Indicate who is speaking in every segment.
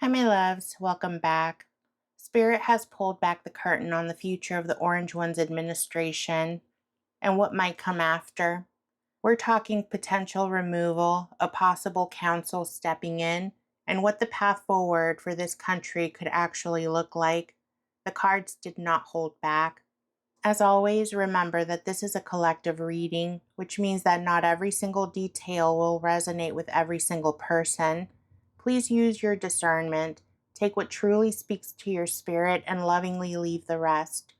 Speaker 1: Hi, my loves. Welcome back. Spirit has pulled back the curtain on the future of the Orange One's administration and what might come after. We're talking potential removal, a possible council stepping in, and what the path forward for this country could actually look like. The cards did not hold back. As always, remember that this is a collective reading, which means that not every single detail will resonate with every single person. Please use your discernment, take what truly speaks to your spirit, and lovingly leave the rest.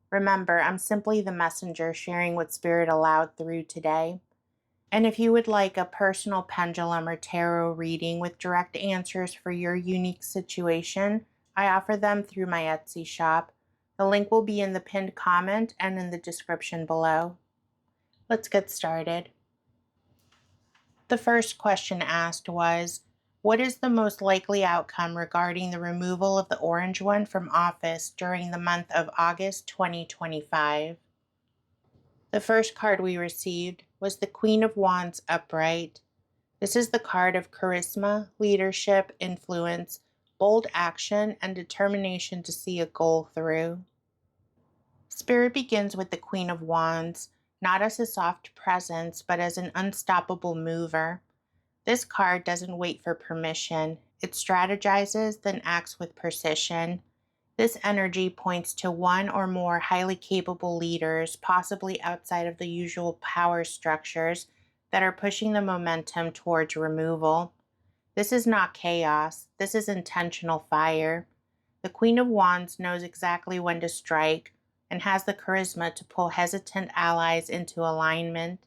Speaker 1: Remember, I'm simply the messenger sharing what Spirit allowed through today. And if you would like a personal pendulum or tarot reading with direct answers for your unique situation, I offer them through my Etsy shop. The link will be in the pinned comment and in the description below. Let's get started. The first question asked was, what is the most likely outcome regarding the removal of the Orange One from office during the month of August 2025? The first card we received was the Queen of Wands upright. This is the card of charisma, leadership, influence, bold action, and determination to see a goal through. Spirit begins with the Queen of Wands, not as a soft presence, but as an unstoppable mover. This card doesn't wait for permission. It strategizes, then acts with precision. This energy points to one or more highly capable leaders, possibly outside of the usual power structures, that are pushing the momentum towards removal. This is not chaos. This is intentional fire. The Queen of Wands knows exactly when to strike and has the charisma to pull hesitant allies into alignment.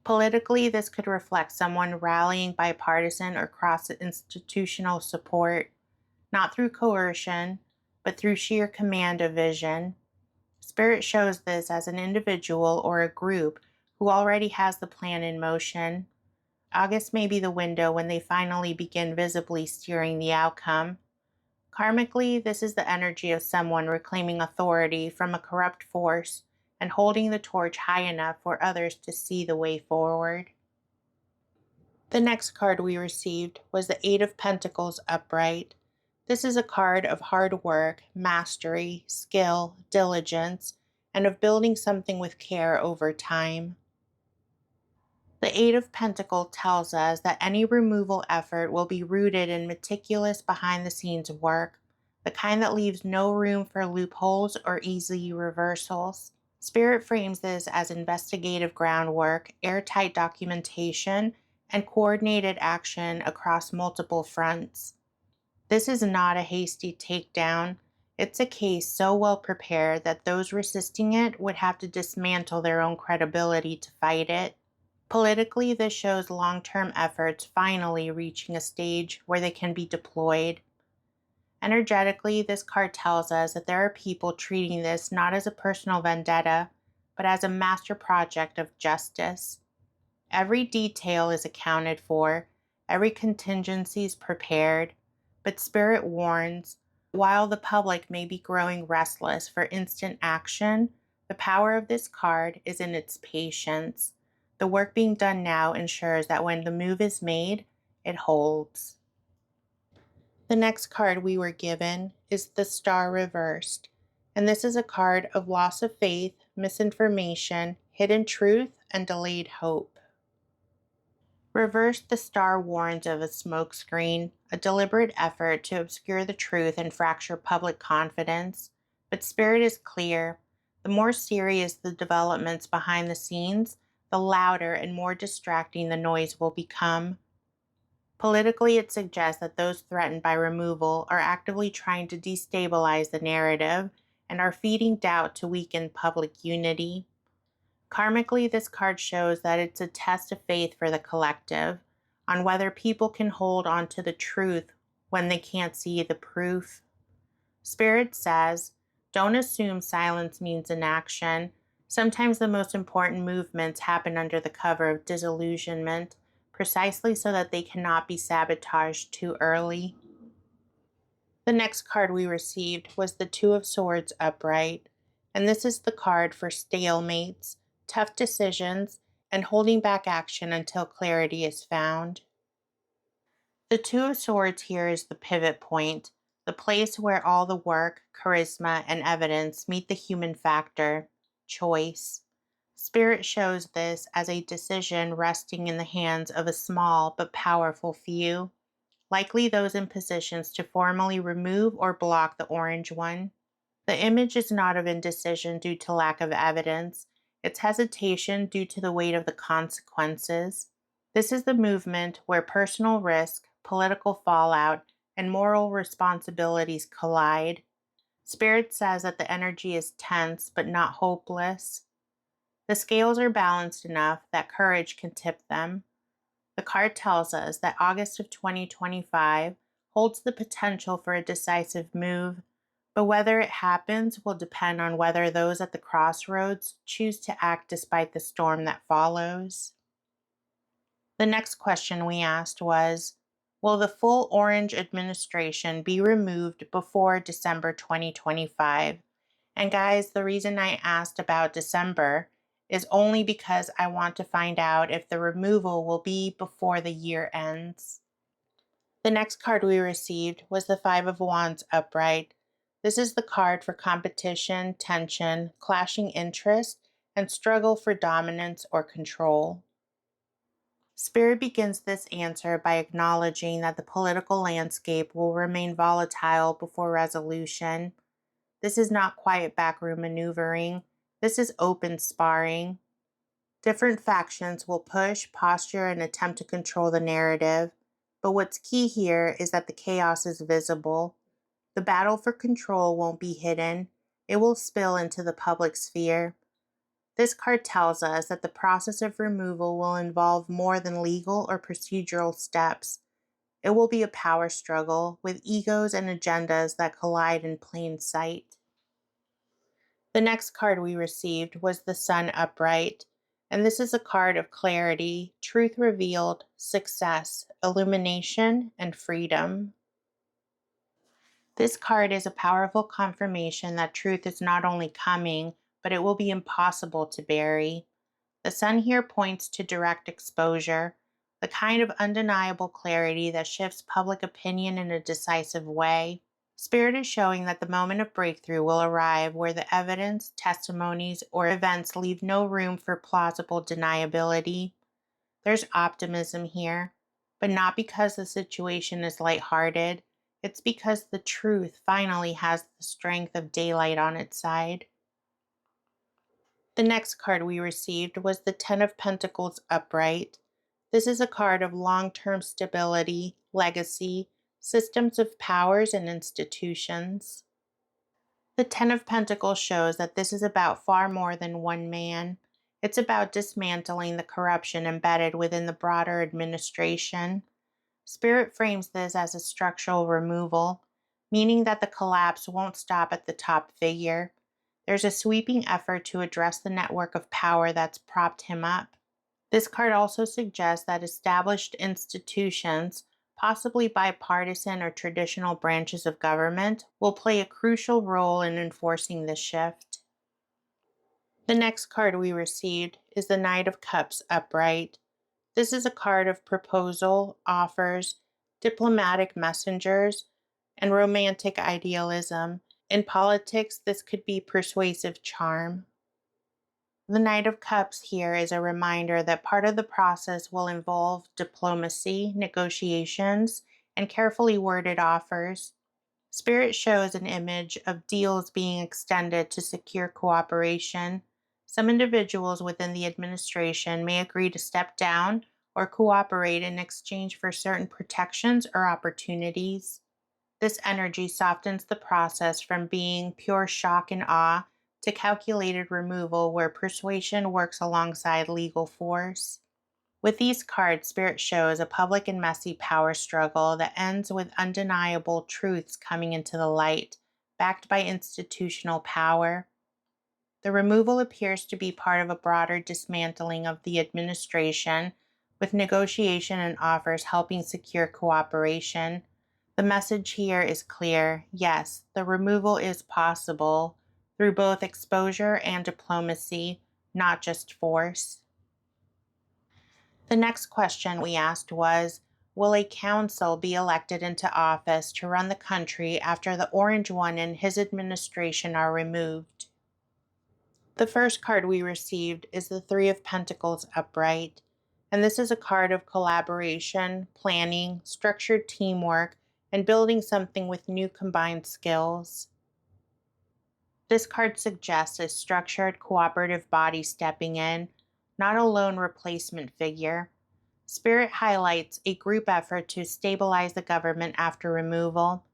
Speaker 1: Politically, this could reflect someone rallying bipartisan or cross-institutional support, not through coercion, but through sheer command of vision. Spirit shows this as an individual or a group who already has the plan in motion. August may be the window when they finally begin visibly steering the outcome. Karmically, this is the energy of someone reclaiming authority from a corrupt force and holding the torch high enough for others to see the way forward. The next card we received was the Eight of Pentacles upright. This is a card of hard work, mastery, skill, diligence, and of building something with care over time. The Eight of Pentacles tells us that any removal effort will be rooted in meticulous behind-the-scenes work, the kind that leaves no room for loopholes or easy reversals. Spirit frames this as investigative groundwork, airtight documentation, and coordinated action across multiple fronts. This is not a hasty takedown. It's a case so well prepared that those resisting it would have to dismantle their own credibility to fight it. Politically, this shows long-term efforts finally reaching a stage where they can be deployed. Energetically, this card tells us that there are people treating this not as a personal vendetta, but as a master project of justice. Every detail is accounted for, every contingency is prepared, but Spirit warns, while the public may be growing restless for instant action, the power of this card is in its patience. The work being done now ensures that when the move is made, it holds. The next card we were given is the Star reversed, and this is a card of loss of faith, misinformation, hidden truth, and delayed hope. Reversed, the Star warns of a smokescreen, a deliberate effort to obscure the truth and fracture public confidence. But Spirit is clear. The more serious the developments behind the scenes, the louder and more distracting the noise will become. Politically, it suggests that those threatened by removal are actively trying to destabilize the narrative and are feeding doubt to weaken public unity. Karmically, this card shows that it's a test of faith for the collective, on whether people can hold on to the truth when they can't see the proof. Spirit says, don't assume silence means inaction. Sometimes the most important movements happen under the cover of disillusionment, precisely so that they cannot be sabotaged too early. The next card we received was the Two of Swords upright, and this is the card for stalemates, tough decisions, and holding back action until clarity is found. The Two of Swords here is the pivot point, the place where all the work, charisma, and evidence meet the human factor, choice. Spirit shows this as a decision resting in the hands of a small but powerful few, likely those in positions to formally remove or block the orange one. The image is not of indecision due to lack of evidence, it's hesitation due to the weight of the consequences. This is the movement where personal risk, political fallout, and moral responsibilities collide. Spirit says that the energy is tense but not hopeless. The scales are balanced enough that courage can tip them. The card tells us that August of 2025 holds the potential for a decisive move, but whether it happens will depend on whether those at the crossroads choose to act despite the storm that follows. The next question we asked was, will the full Orange administration be removed before December 2025? And guys, the reason I asked about December is only because I want to find out if the removal will be before the year ends. The next card we received was the Five of Wands upright. This is the card for competition, tension, clashing interest, and struggle for dominance or control. Spirit begins this answer by acknowledging that the political landscape will remain volatile before resolution. This is not quiet backroom maneuvering. This is open sparring. Different factions will push, posture, and attempt to control the narrative. But what's key here is that the chaos is visible. The battle for control won't be hidden. It will spill into the public sphere. This card tells us that the process of removal will involve more than legal or procedural steps. It will be a power struggle with egos and agendas that collide in plain sight. The next card we received was the Sun upright, and this is a card of clarity, truth revealed, success, illumination, and freedom. This card is a powerful confirmation that truth is not only coming, but it will be impossible to bury. The Sun here points to direct exposure, the kind of undeniable clarity that shifts public opinion in a decisive way. Spirit is showing that the moment of breakthrough will arrive where the evidence, testimonies, or events leave no room for plausible deniability. There's optimism here, but not because the situation is lighthearted. It's because the truth finally has the strength of daylight on its side. The next card we received was the Ten of Pentacles upright. This is a card of long-term stability, legacy, systems of powers, and institutions. The Ten of Pentacles shows that this is about far more than one man. It's about dismantling the corruption embedded within the broader administration. Spirit frames this as a structural removal, meaning that the collapse won't stop at the top figure. There's a sweeping effort to address the network of power that's propped him up. This card also suggests that established institutions, possibly bipartisan or traditional branches of government, will play a crucial role in enforcing this shift. The next card we received is the Knight of Cups upright. This is a card of proposal, offers, diplomatic messengers, and romantic idealism. In politics, this could be persuasive charm. The Knight of Cups here is a reminder that part of the process will involve diplomacy, negotiations, and carefully worded offers. Spirit shows an image of deals being extended to secure cooperation. Some individuals within the administration may agree to step down or cooperate in exchange for certain protections or opportunities. This energy softens the process from being pure shock and awe to calculated removal where persuasion works alongside legal force. With these cards, Spirit shows a public and messy power struggle that ends with undeniable truths coming into the light, backed by institutional power. The removal appears to be part of a broader dismantling of the administration, with negotiation and offers helping secure cooperation. The message here is clear. Yes, the removal is possible through both exposure and diplomacy, not just force. The next question we asked was, Will a council be elected into office to run the country after the orange one and his administration are removed? The first card we received is the Three of Pentacles upright, and this is a card of collaboration, planning, structured teamwork, and building something with new combined skills. This card suggests a structured, cooperative body stepping in, not a lone replacement figure. Spirit highlights a group effort to stabilize the government after removal.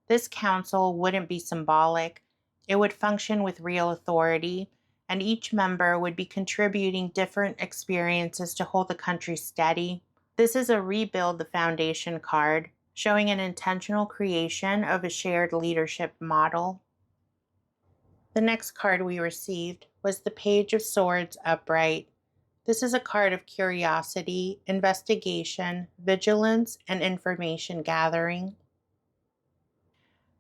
Speaker 1: This council wouldn't be symbolic, it would function with real authority, and each member would be contributing different experiences to hold the country steady. This is a Rebuild the Foundation card, showing an intentional creation of a shared leadership model. The next card we received was the Page of Swords upright. This is a card of curiosity, investigation, vigilance, and information gathering.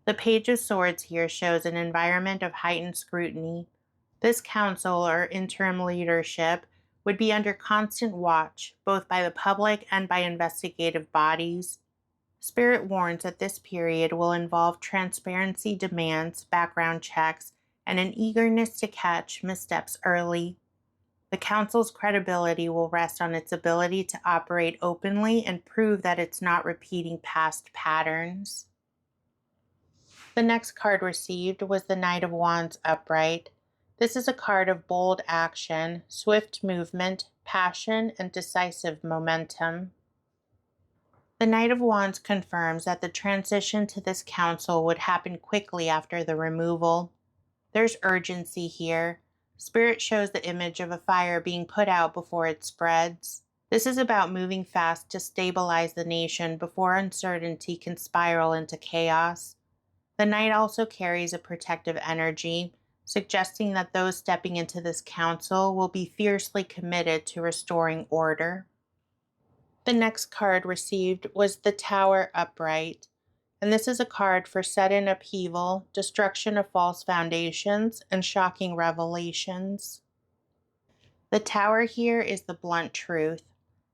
Speaker 1: The Page of Swords here shows an environment of heightened scrutiny. This council or interim leadership would be under constant watch, both by the public and by investigative bodies. Spirit warns that this period will involve transparency demands, background checks, and an eagerness to catch missteps early. The council's credibility will rest on its ability to operate openly and prove that it's not repeating past patterns. The next card received was the Knight of Wands upright. This is a card of bold action, swift movement, passion, and decisive momentum. The Knight of Wands confirms that the transition to this council would happen quickly after the removal. There's urgency here. Spirit shows the image of a fire being put out before it spreads. This is about moving fast to stabilize the nation before uncertainty can spiral into chaos. The Knight also carries a protective energy, suggesting that those stepping into this council will be fiercely committed to restoring order. The next card received was the Tower upright, and this is a card for sudden upheaval, destruction of false foundations, and shocking revelations. The Tower here is the blunt truth.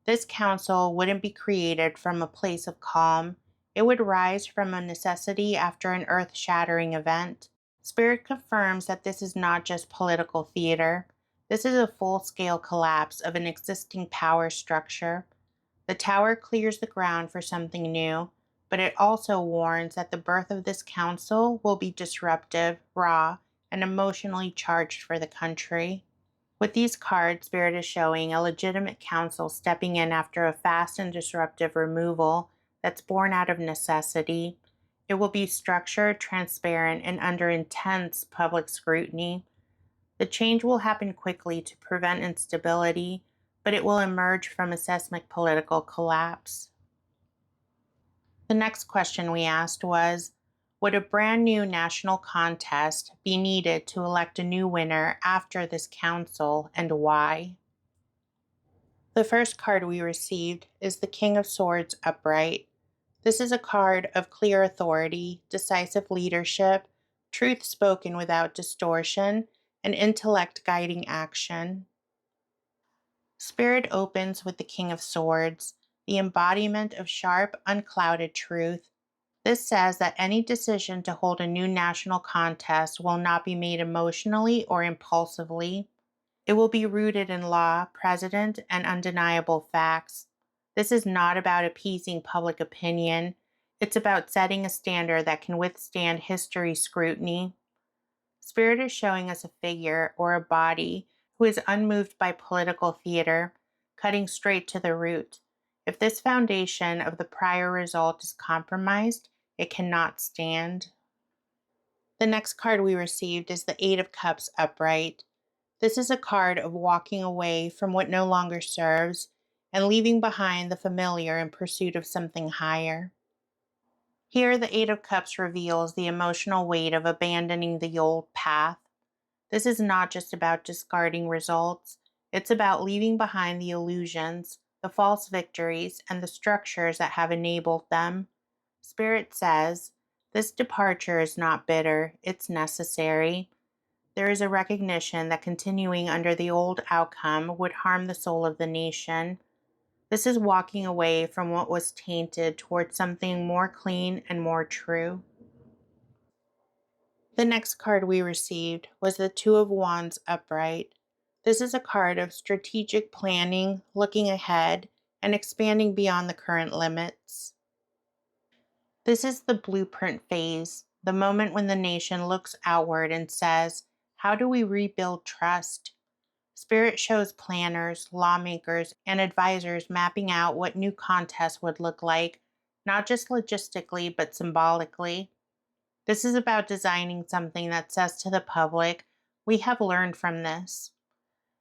Speaker 1: This council wouldn't be created from a place of calm. It would rise from a necessity after an earth-shattering event. Spirit confirms that this is not just political theater. This is a full-scale collapse of an existing power structure. The Tower clears the ground for something new, but it also warns that the birth of this council will be disruptive, raw, and emotionally charged for the country. With these cards, Spirit is showing a legitimate council stepping in after a fast and disruptive removal that's born out of necessity. It will be structured, transparent, and under intense public scrutiny. The change will happen quickly to prevent instability, but it will emerge from a seismic political collapse. The next question we asked was, would a brand new national contest be needed to elect a new winner after this council, and why? The first card we received is the King of Swords upright. This is a card of clear authority, decisive leadership, truth spoken without distortion, and intellect guiding action. Spirit opens with the King of Swords, the embodiment of sharp, unclouded truth. This says that any decision to hold a new national contest will not be made emotionally or impulsively. It will be rooted in law, precedent, and undeniable facts. This is not about appeasing public opinion. It's about setting a standard that can withstand history's scrutiny. Spirit is showing us a figure or a body who is unmoved by political theater, cutting straight to the root. If this foundation of the prior result is compromised, it cannot stand. The next card we received is the Eight of Cups upright. This is a card of walking away from what no longer serves and leaving behind the familiar in pursuit of something higher. Here, the Eight of Cups reveals the emotional weight of abandoning the old path. This is not just about discarding results, it's about leaving behind the illusions, the false victories, and the structures that have enabled them. Spirit says, this departure is not bitter, it's necessary. There is a recognition that continuing under the old outcome would harm the soul of the nation. This is walking away from what was tainted towards something more clean and more true. The next card we received was the Two of Wands upright. This is a card of strategic planning, looking ahead, and expanding beyond the current limits. This is the blueprint phase, the moment when the nation looks outward and says, how do we rebuild trust? Spirit shows planners, lawmakers, and advisors mapping out what new contests would look like, not just logistically, but symbolically. This is about designing something that says to the public, we have learned from this.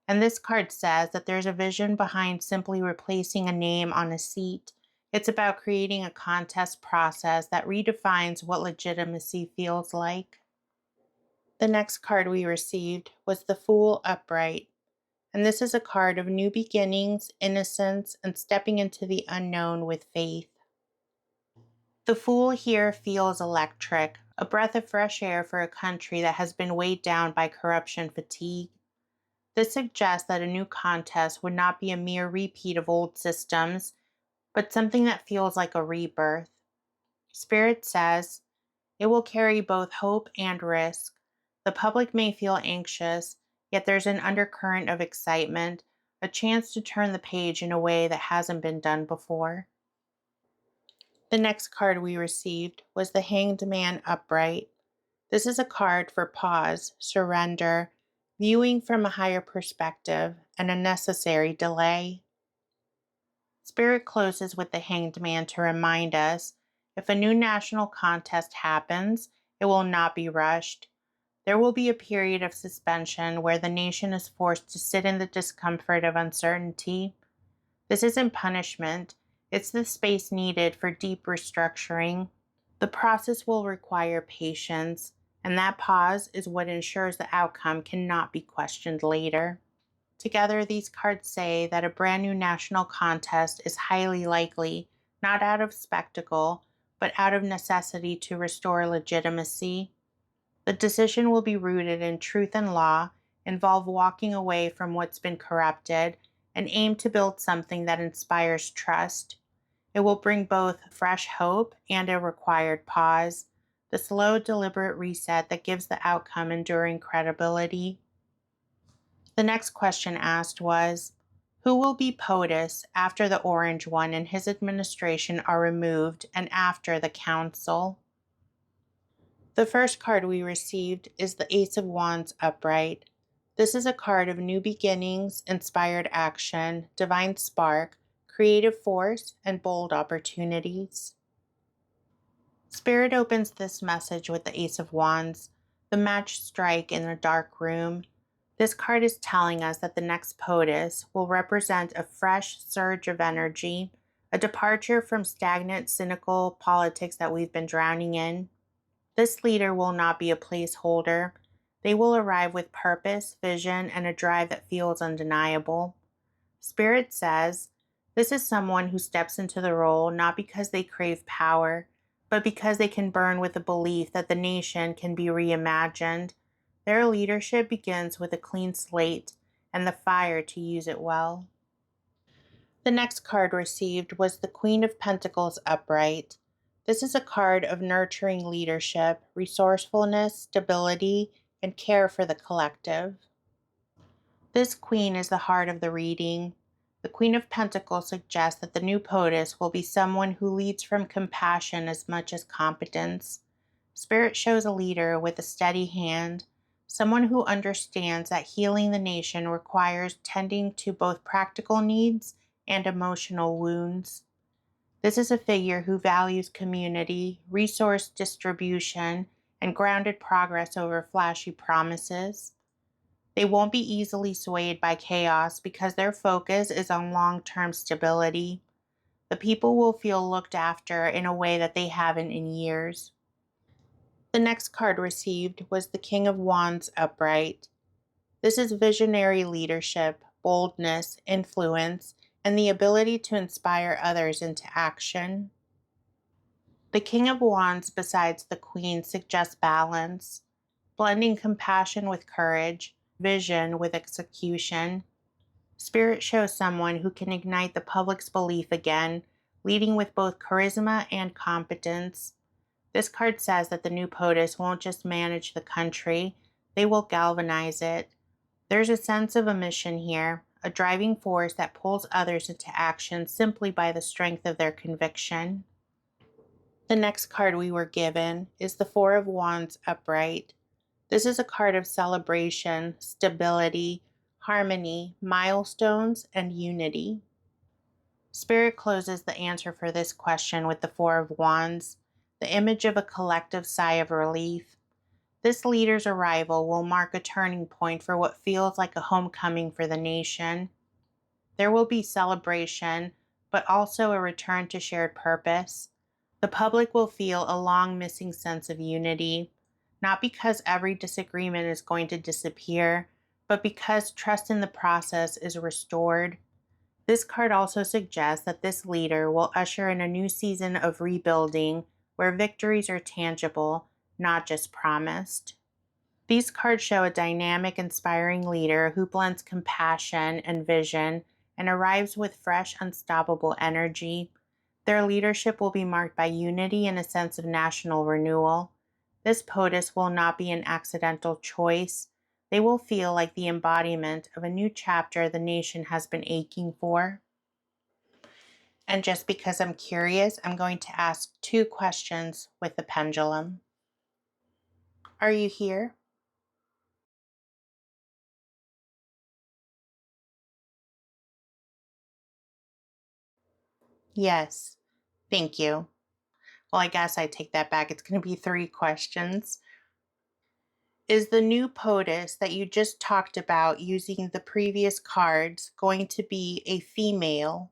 Speaker 1: And this card says that there's a vision behind simply replacing a name on a seat. It's about creating a contest process that redefines what legitimacy feels like. The next card we received was the Fool upright. And this is a card of new beginnings, innocence, and stepping into the unknown with faith. The Fool here feels electric, a breath of fresh air for a country that has been weighed down by corruption fatigue. This suggests that a new contest would not be a mere repeat of old systems, but something that feels like a rebirth. Spirit says it will carry both hope and risk. The public may feel anxious, yet there's an undercurrent of excitement, a chance to turn the page in a way that hasn't been done before. The next card we received was the Hanged Man upright. This is a card for pause, surrender, viewing from a higher perspective, and a necessary delay. Spirit closes with the Hanged Man to remind us, if a new national contest happens, it will not be rushed. There will be a period of suspension where the nation is forced to sit in the discomfort of uncertainty. This isn't punishment, it's the space needed for deep restructuring. The process will require patience, and that pause is what ensures the outcome cannot be questioned later. Together, these cards say that a brand new national contest is highly likely, not out of spectacle, but out of necessity to restore legitimacy. The decision will be rooted in truth and law, involve walking away from what's been corrupted, and aim to build something that inspires trust. It will bring both fresh hope and a required pause, the slow, deliberate reset that gives the outcome enduring credibility. The next question asked was, who will be POTUS after the orange one and his administration are removed and after the council? The first card we received is the Ace of Wands upright. This is a card of new beginnings, inspired action, divine spark, creative force, and bold opportunities. Spirit opens this message with the Ace of Wands, the match strike in a dark room. This card is telling us that the next POTUS will represent a fresh surge of energy, a departure from stagnant, cynical politics that we've been drowning in. This leader will not be a placeholder. They will arrive with purpose, vision, and a drive that feels undeniable. Spirit says, this is someone who steps into the role not because they crave power, but because they can burn with the belief that the nation can be reimagined. Their leadership begins with a clean slate and the fire to use it well. The next card received was the Queen of Pentacles upright. This is a card of nurturing leadership, resourcefulness, stability, and care for the collective. This queen is the heart of the reading. The Queen of Pentacles suggests that the new POTUS will be someone who leads from compassion as much as competence. Spirit shows a leader with a steady hand, someone who understands that healing the nation requires tending to both practical needs and emotional wounds. This is a figure who values community, resource distribution, and grounded progress over flashy promises. They won't be easily swayed by chaos because their focus is on long-term stability. The people will feel looked after in a way that they haven't in years. The next card received was the King of Wands upright. This is visionary leadership, boldness, influence, and the ability to inspire others into action. The King of Wands besides the Queen suggests balance, blending compassion with courage, vision with execution. Spirit shows someone who can ignite the public's belief again, leading with both charisma and competence. This card says that the new POTUS won't just manage the country, they will galvanize it. There's a sense of a mission here, a driving force that pulls others into action simply by the strength of their conviction. The next card we were given is the Four of Wands upright. This is a card of celebration, stability, harmony, milestones, and unity. Spirit closes the answer for this question with the Four of Wands, the image of a collective sigh of relief. This leader's arrival will mark a turning point for what feels like a homecoming for the nation. There will be celebration, but also a return to shared purpose. The public will feel a long missing sense of unity, not because every disagreement is going to disappear, but because trust in the process is restored. This card also suggests that this leader will usher in a new season of rebuilding where victories are tangible, not just promised. These cards show a dynamic, inspiring leader who blends compassion and vision and arrives with fresh, unstoppable energy. Their leadership will be marked by unity and a sense of national renewal. This POTUS will not be an accidental choice. They will feel like the embodiment of a new chapter the nation has been aching for. And just because I'm curious, I'm going to ask 2 questions with the pendulum. Are you here? Yes. Thank you. Well, I guess I take that back. It's going to be 3 questions. Is the new POTUS that you just talked about using the previous cards going to be a female?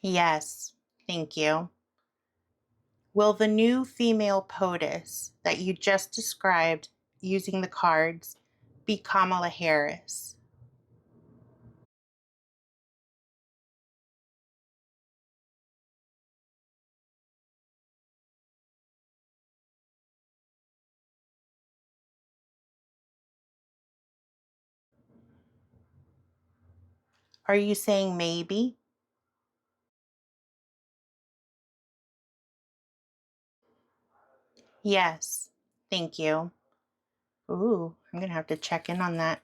Speaker 1: Yes. Thank you. Will the new female POTUS that you just described using the cards be Kamala Harris? Are you saying maybe? Yes. Thank you. Ooh, I'm going to have to check in on that.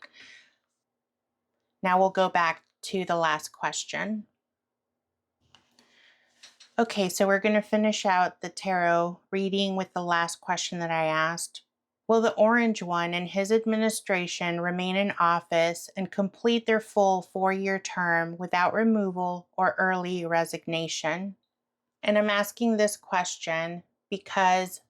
Speaker 1: Now we'll go back to the last question. Okay, so we're going to finish out the tarot reading with the last question that I asked. Will the orange one and his administration remain in office and complete their full 4-year term without removal or early resignation? And I'm asking this question because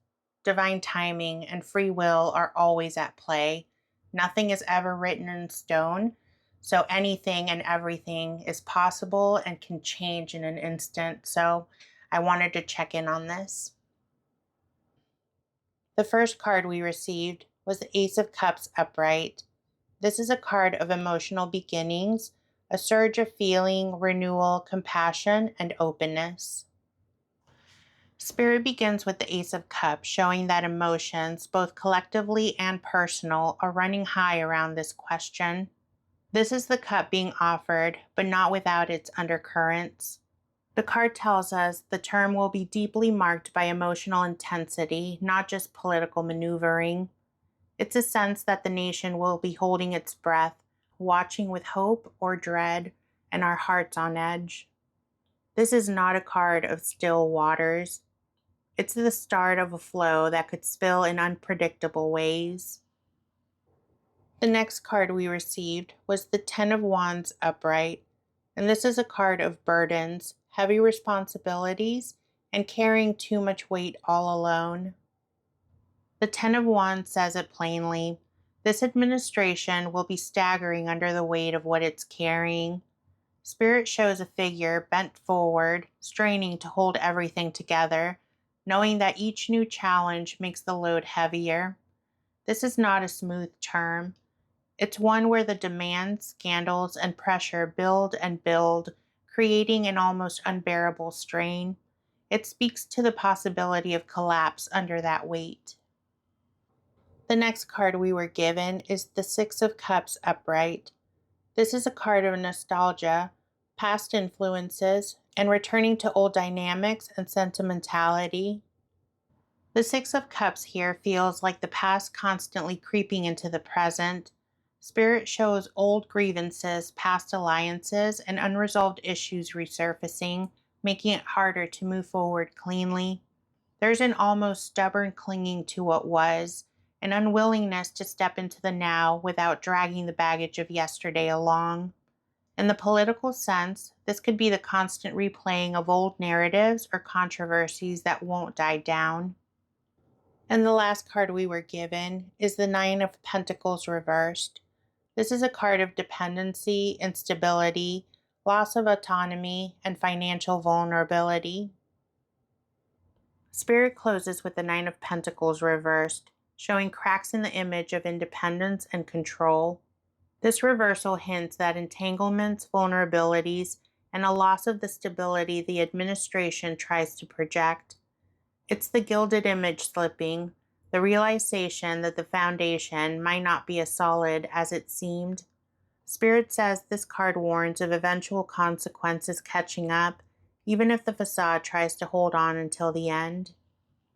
Speaker 1: divine timing and free will are always at play. Nothing is ever written in stone, so anything and everything is possible and can change in an instant. So I wanted to check in on this. The first card we received was the Ace of Cups upright. This is a card of emotional beginnings, a surge of feeling, renewal, compassion, and openness. Spirit begins with the Ace of Cups, showing that emotions, both collectively and personal, are running high around this question. This is the cup being offered, but not without its undercurrents. The card tells us the term will be deeply marked by emotional intensity, not just political maneuvering. It's a sense that the nation will be holding its breath, watching with hope or dread, and our hearts on edge. This is not a card of still waters. It's the start of a flow that could spill in unpredictable ways. The next card we received was the Ten of Wands upright, and this is a card of burdens, heavy responsibilities, and carrying too much weight all alone. The Ten of Wands says it plainly. This administration will be staggering under the weight of what it's carrying. Spirit shows a figure bent forward, straining to hold everything together, knowing that each new challenge makes the load heavier. This is not a smooth term. It's one where the demands, scandals, and pressure build and build, creating an almost unbearable strain. It speaks to the possibility of collapse under that weight. The next card we were given is the Six of Cups upright. This is a card of nostalgia, past influences, and returning to old dynamics and sentimentality. The Six of Cups here feels like the past constantly creeping into the present. Spirit shows old grievances, past alliances, and unresolved issues resurfacing, making it harder to move forward cleanly. There's an almost stubborn clinging to what was, an unwillingness to step into the now without dragging the baggage of yesterday along. In the political sense, this could be the constant replaying of old narratives or controversies that won't die down. And the last card we were given is the Nine of Pentacles reversed. This is a card of dependency, instability, loss of autonomy, and financial vulnerability. Spirit closes with the Nine of Pentacles reversed, showing cracks in the image of independence and control. This reversal hints that entanglements, vulnerabilities, and a loss of the stability the administration tries to project. It's the gilded image slipping, the realization that the foundation might not be as solid as it seemed. Spirit says this card warns of eventual consequences catching up, even if the facade tries to hold on until the end.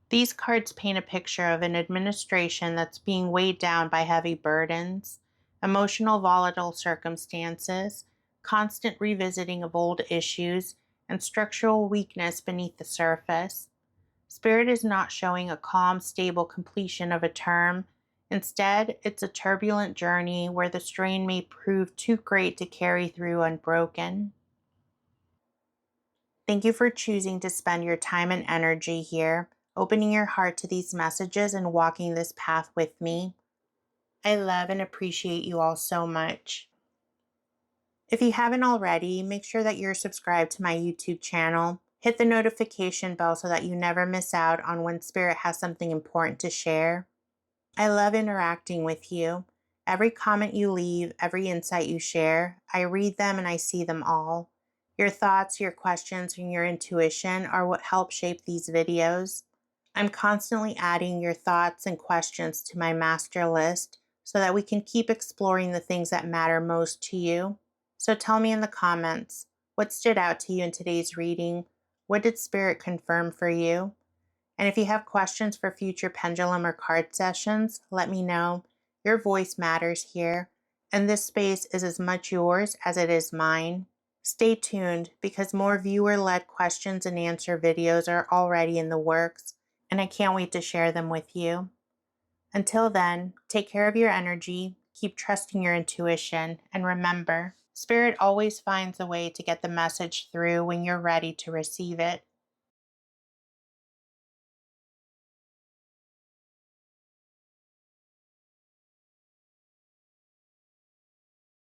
Speaker 1: These cards paint a picture of an administration that's being weighed down by heavy burdens, emotional volatile circumstances, constant revisiting of old issues, and structural weakness beneath the surface. Spirit is not showing a calm, stable completion of a term. Instead, it's a turbulent journey where the strain may prove too great to carry through unbroken. Thank you for choosing to spend your time and energy here, opening your heart to these messages and walking this path with me. I love and appreciate you all so much. If you haven't already, make sure that you're subscribed to my YouTube channel. Hit the notification bell so that you never miss out on when Spirit has something important to share. I love interacting with you. Every comment you leave, every insight you share, I read them and I see them all. Your thoughts, your questions, and your intuition are what help shape these videos. I'm constantly adding your thoughts and questions to my master list so that we can keep exploring the things that matter most to you. So tell me in the comments, what stood out to you in today's reading? What did Spirit confirm for you? And if you have questions for future pendulum or card sessions, let me know. Your voice matters here, and this space is as much yours as it is mine. Stay tuned because more viewer-led questions and answer videos are already in the works, and I can't wait to share them with you. Until then, take care of your energy, keep trusting your intuition, and remember, Spirit always finds a way to get the message through when you're ready to receive it.